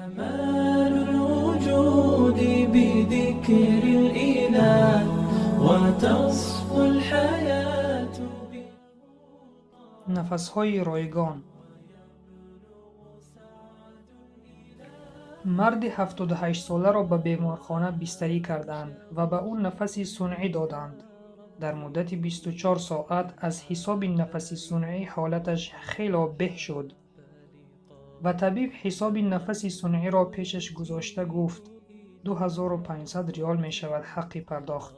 كمال الوجود بذكر الإله وتصفو الحياة نفس‌های رایگان. مرد 78 ساله را به بیمارخانه بستری کردند و به او نفس صنعی دادند. در مدت 24 ساعت از حساب نفس صنعی حالتش خیلی به شد و طبیب حساب نفس صنعی را پیشش گذاشته گفت 2500 ریال می شود حق پرداخت.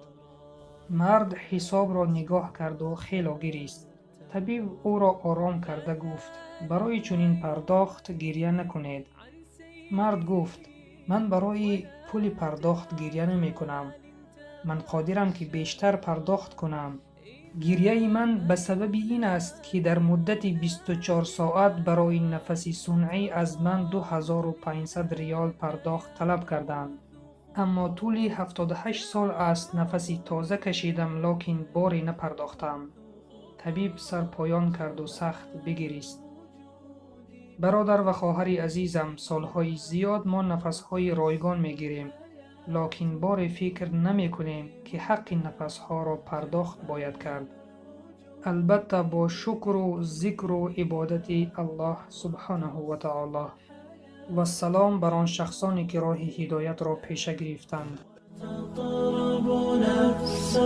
مرد حساب را نگاه کرد و خیلی گریست. طبیب او را آرام کرده گفت برای چنین پرداخت گریه نکنید. مرد گفت من برای پول پرداخت گریه نمی کنم. من قادرم که بیشتر پرداخت کنم. گریه من به سبب این است که در مدت 24 ساعت برای نفس صنعی از من 2500 ریال پرداخت طلب کردند. اما طول 78 سال است نفسی تازه کشیدم لکن باری نپرداختم. طبیب سر پایان کرد و سخت بگریست. برادر و خواهر عزیزم، سالهای زیاد ما نفسهای رایگان میگیریم لکن بار فکر نمی کنیم که حق نفسها را پرداخت باید کرد. البته با شکر و ذکر و عبادت الله سبحانه و تعالی. و سلام بر آن شخصانی که راه هدایت را پیش گرفتند. تطرب نفس